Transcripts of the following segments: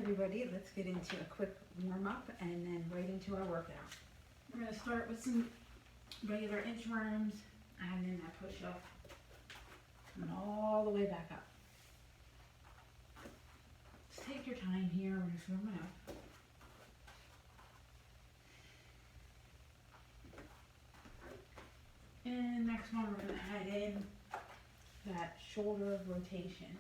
everybody, let's get into a quick warm up and then right into our workout. We're going to start with some regular inchworms and then that push up coming all the way back up. Just take your time here, we're just warming up. And next one we're going to add in that shoulder rotation.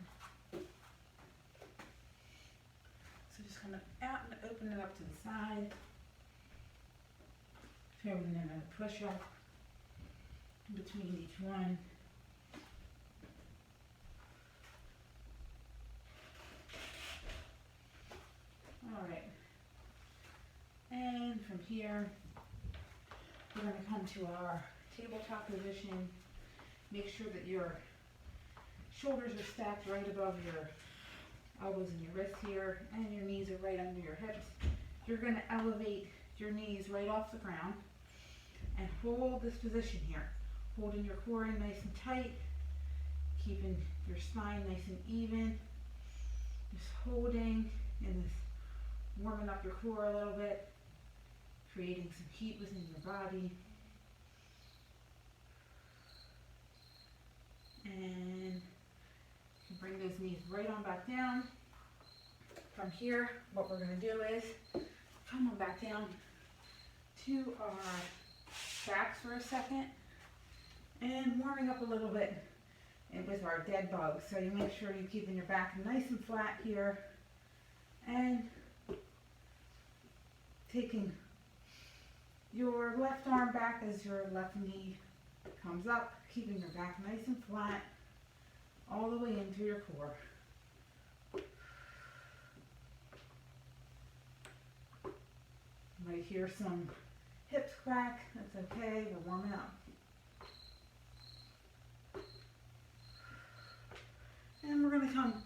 So just coming out and open it up to the side. Throw in another push up in between each one. Alright. And from here, we're going to come to our tabletop position. Make sure that your shoulders are stacked right above your elbows and your wrists here, and your knees are right under your hips. You're going to elevate your knees right off the ground and hold this position here. Holding your core in nice and tight, keeping your spine nice and even. Just holding and this warming up your core a little bit, creating some heat within your body. And you bring those knees right on back down. From here, what we're going to do is come on back down to our backs for a second and warming up a little bit with our dead bugs. So you make sure you're keeping your back nice and flat here and taking your left arm back as your left knee comes up, keeping your back nice and flat all the way into your core. Might hear some hips crack, that's okay, we're warming up. And we're going to come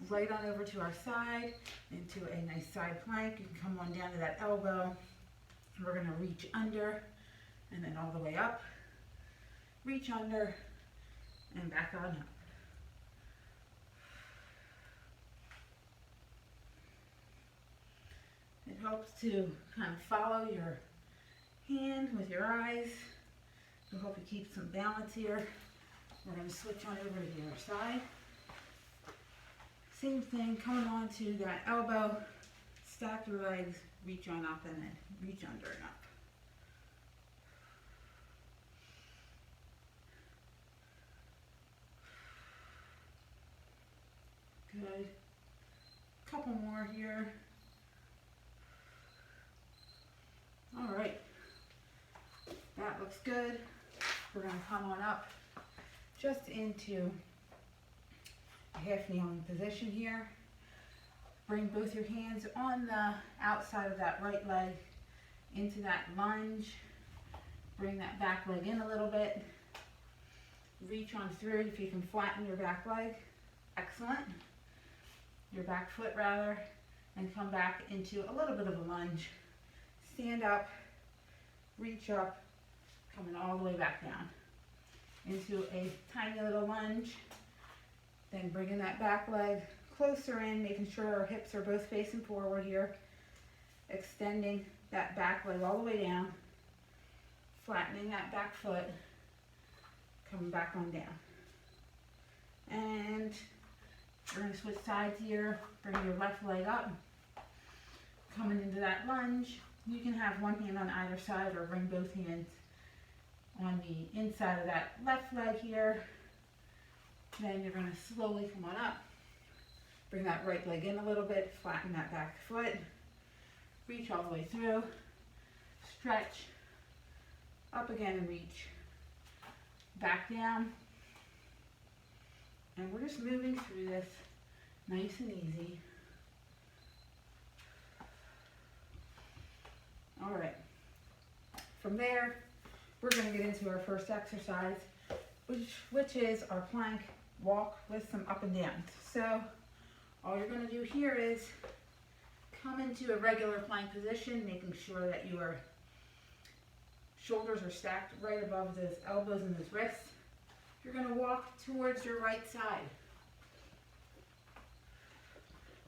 right on over to our side into a nice side plank. You can come on down to that elbow. We're going to reach under and then all the way up. Reach under and back on up. It helps to kind of follow your hand with your eyes. It'll help you keep some balance here. We're going to switch on over to the other side. Same thing, coming on to that elbow, stack your legs, reach on up and then reach under and up. Good. Couple more here. All right. That looks good. We're going to come on up just into a half kneeling position here. Bring both your hands on the outside of that right leg into that lunge. Bring that back leg in a little bit. Reach on through if you can flatten your back leg. Excellent. Your back foot rather, and come back into a little bit of a lunge. Stand up, reach up, coming all the way back down into a tiny little lunge. Then bringing that back leg closer in, making sure our hips are both facing forward here. Extending that back leg all the way down, flattening that back foot, coming back on down. And we're going to switch sides here. Bring your left leg up, coming into that lunge. You can have one hand on either side or bring both hands on the inside of that left leg here. Then you're going to slowly come on up. Bring that right leg in a little bit, flatten that back foot. Reach all the way through. Stretch. Up again and reach. Back down. And we're just moving through this nice and easy. All right. From there, we're going to get into our first exercise, which is our plank walk with some up and downs. So all you're going to do here is come into a regular plank position, making sure that your shoulders are stacked right above those elbows and those wrists. You're going to walk towards your right side.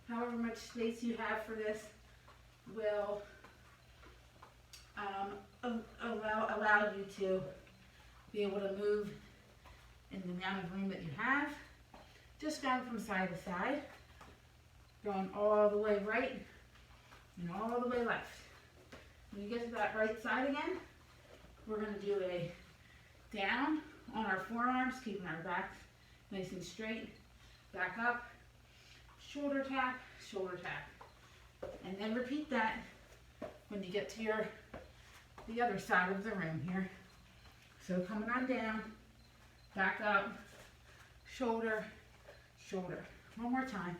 however much space you have for this will allow you to be able to move in the amount of room that you have. Just going from side to side, going all the way right and all the way left. When you get to that right side again, we're going to do a down on our forearms, keeping our backs nice and straight. Back up, shoulder tap, and then repeat that when you get to the other side of the room here. So coming on down, back up, shoulder, shoulder. One more time.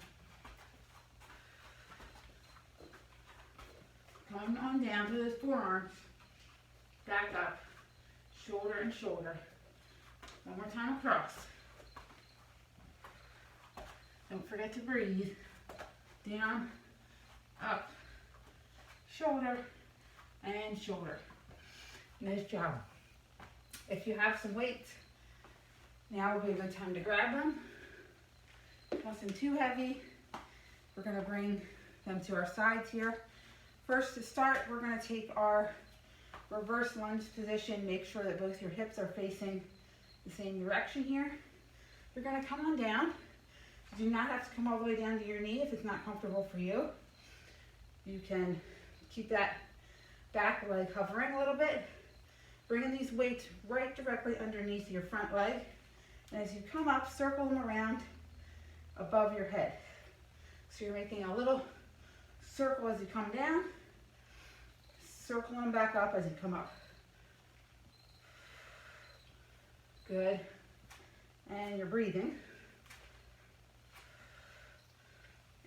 Come on down to those forearms, back up, shoulder and shoulder. One more time across. Don't forget to breathe. Down, up, shoulder, and shoulder. Nice job. If you have some weights, now will be a good time to grab them. Nothing too heavy. We're going to bring them to our sides here. First, to start, we're going to take our reverse lunge position. Make sure that both your hips are facing the same direction here. You're going to come on down. You do not have to come all the way down to your knee if it's not comfortable for you. You can keep that back leg hovering a little bit. Bringing these weights right directly underneath your front leg. And as you come up, circle them around above your head. So you're making a little circle as you come down. Circle them back up as you come up. Good. And you're breathing.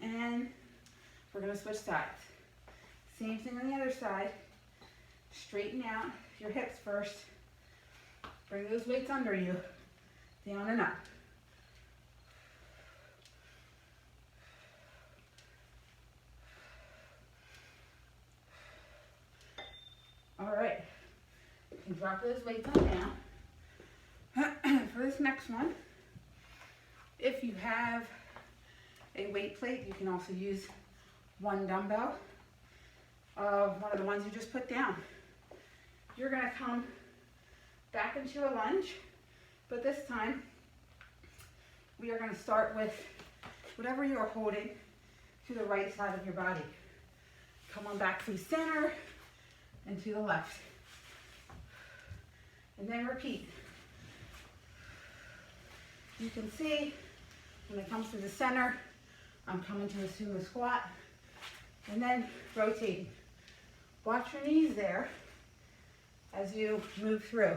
And we're going to switch sides. Same thing on the other side. Straighten out your hips first. Bring those weights under you. Down and up. All right. You can drop those weights on down. For this next one, if you have a weight plate, you can also use one dumbbell of one of the ones you just put down. You're going to come back into a lunge, but this time we are going to start with whatever you are holding to the right side of your body. Come on back to center and to the left. And then repeat. You can see when it comes to the center, I'm coming to a sumo squat and then rotating. Watch your knees there as you move through.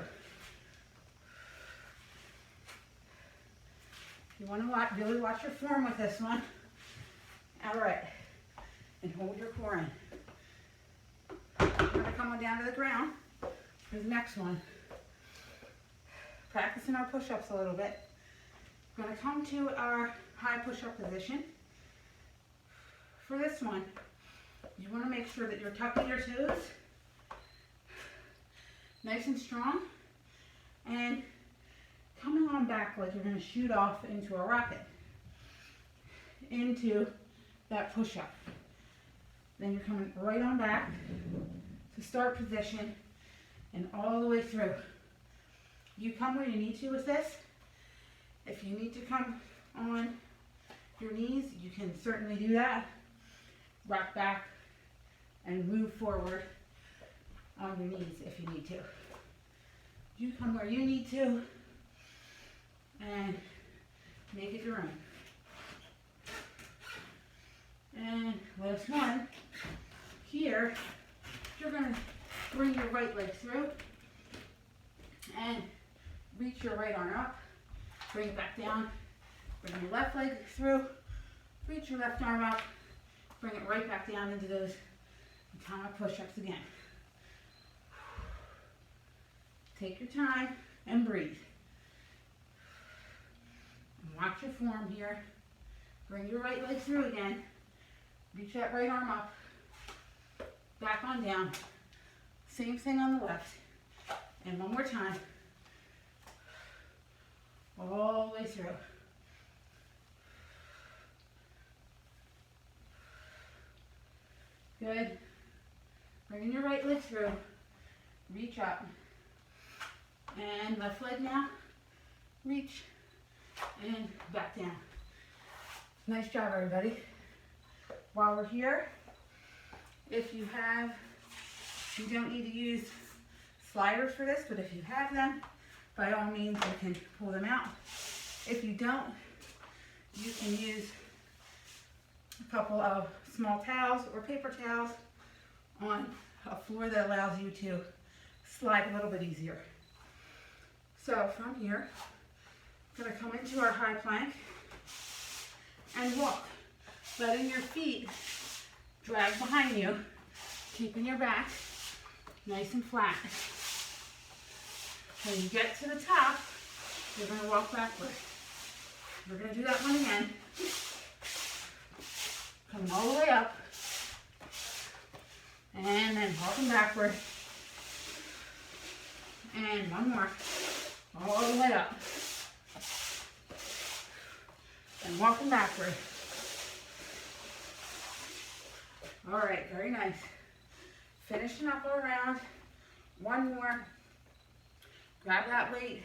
You want to really watch your form with this one. All right, and hold your core in. We're going to come on down to the ground for the next one. Practicing our push-ups a little bit. We're going to come to our high push-up position. For this one, you want to make sure that you're tucking your toes nice and strong and coming on back like you're going to shoot off into a rocket, into that push-up. Then you're coming right on back to start position and all the way through. You come where you need to with this. If you need to come on your knees, you can certainly do that. Rock back and move forward on your knees if you need to. You come where you need to and make it your own. And last one, here, you're going to bring your right leg through and reach your right arm up, bring it back down, bring your left leg through, reach your left arm up, bring it right back down into those atomic push-ups again. Take your time and breathe. And watch your form here. Bring your right leg through again. Reach that right arm up. Back on down. Same thing on the left. And one more time. All the way through. Good. Bringing your right leg through. Reach up. And left leg now. Reach. And back down. Nice job, everybody. While we're here, if you don't need to use sliders for this, but if you have them, by all means, you can pull them out. If you don't, you can use a couple of small towels or paper towels on a floor that allows you to slide a little bit easier. So from here, I'm going to come into our high plank and walk, letting your feet drag behind you, keeping your back nice and flat. When you get to the top, you're going to walk backward. We're going to do that one again. Coming all the way up, and then walking backward. And one more, all the way up. And walking backward. All right, very nice. Finishing up all around. One more. Grab that weight,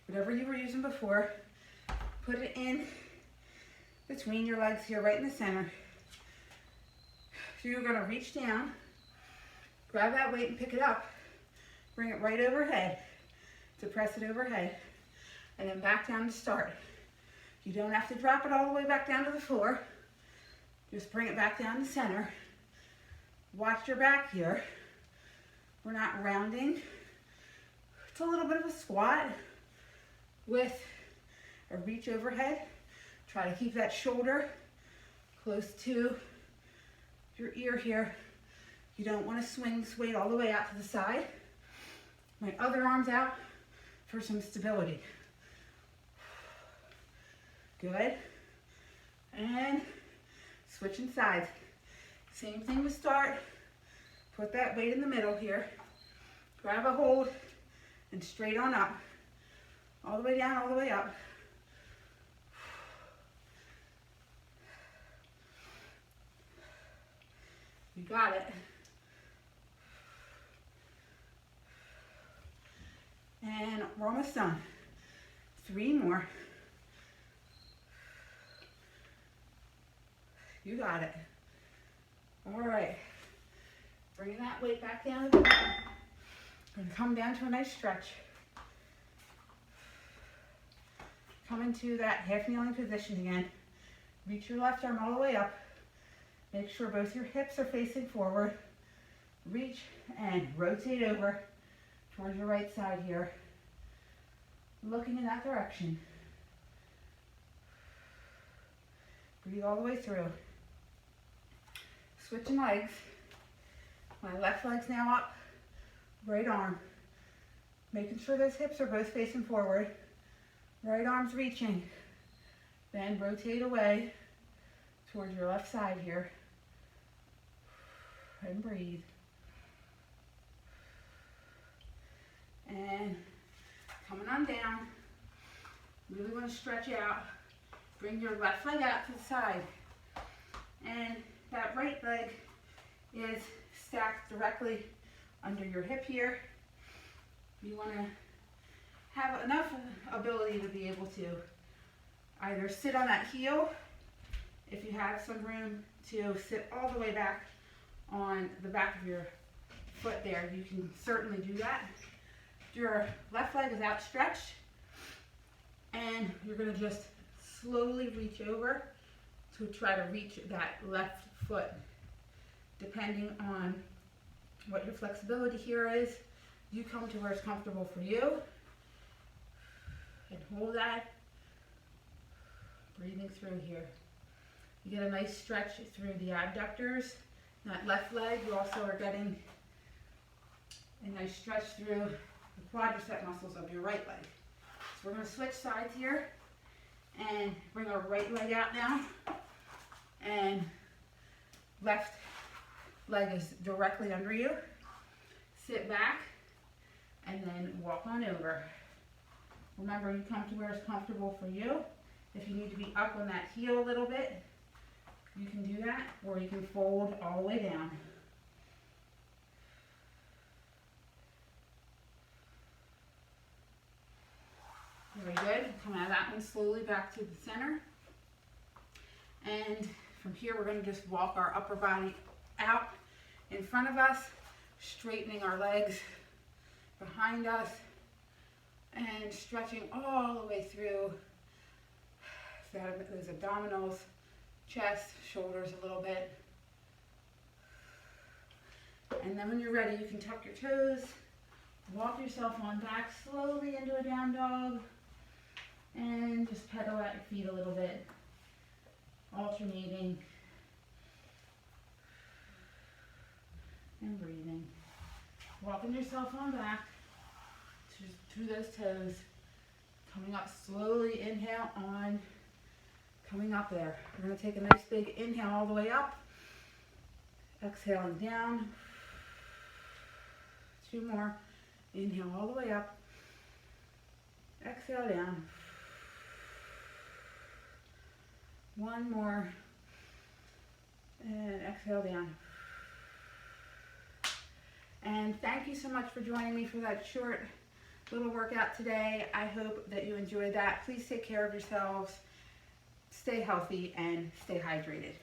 whatever you were using before. Put it in between your legs here, right in the center. So you're gonna reach down, grab that weight and pick it up. Bring it right overhead to press it overhead. And then back down to start. You don't have to drop it all the way back down to the floor. Just bring it back down to center. Watch your back here. We're not rounding. It's a little bit of a squat with a reach overhead. Try to keep that shoulder close to your ear here. You don't want to swing this weight all the way out to the side. My other arm's out for some stability. Good. And switching sides. Same thing to start. Put that weight in the middle here. Grab a hold and straight on up. All the way down, all the way up. You got it. And we're almost done. 3 more. You got it. All right. Bring that weight back down to the bottom. We're gonna come down to a nice stretch. Come into that half kneeling position again. Reach your left arm all the way up. Make sure both your hips are facing forward. Reach and rotate over towards your right side here. Looking in that direction. Breathe all the way through. Switching legs. My left leg's now up. Right arm. Making sure those hips are both facing forward. Right arm's reaching. Then rotate away towards your left side here. And breathe. And coming on down. Really want to stretch out. Bring your left leg out to the side. And that right leg is stacked directly under your hip here. You want to have enough ability to be able to either sit on that heel, if you have some room to sit all the way back on the back of your foot there, you can certainly do that. Your left leg is outstretched, and you're going to just slowly reach over to try to reach that left foot. Depending on what your flexibility here is, you come to where it's comfortable for you, and hold that, breathing through here. You get a nice stretch through the abductors. That left leg, you also are getting a nice stretch through the quadricep muscles of your right leg. So we're going to switch sides here and bring our right leg out now. And left leg is directly under you. Sit back and then walk on over. Remember, you come to where it's comfortable for you. If you need to be up on that heel a little bit, You can do that, or you can fold all the way down. Very good. Come out of that one slowly back to the center. And from here, we're going to just walk our upper body out in front of us, straightening our legs behind us, and stretching all the way through those abdominals, chest, shoulders a little bit. And then when you're ready, you can tuck your toes, walk yourself on back slowly into a down dog, and just pedal at your feet a little bit, alternating and breathing. Walking yourself on back through those toes, coming up slowly, inhale on, coming up there. We're going to take a nice big inhale all the way up, exhaling down. 2 more. Inhale all the way up, exhale down. 1 more, and exhale down. And thank you so much for joining me for that short little workout today. I hope that you enjoyed that. Please take care of yourselves, stay healthy, and stay hydrated.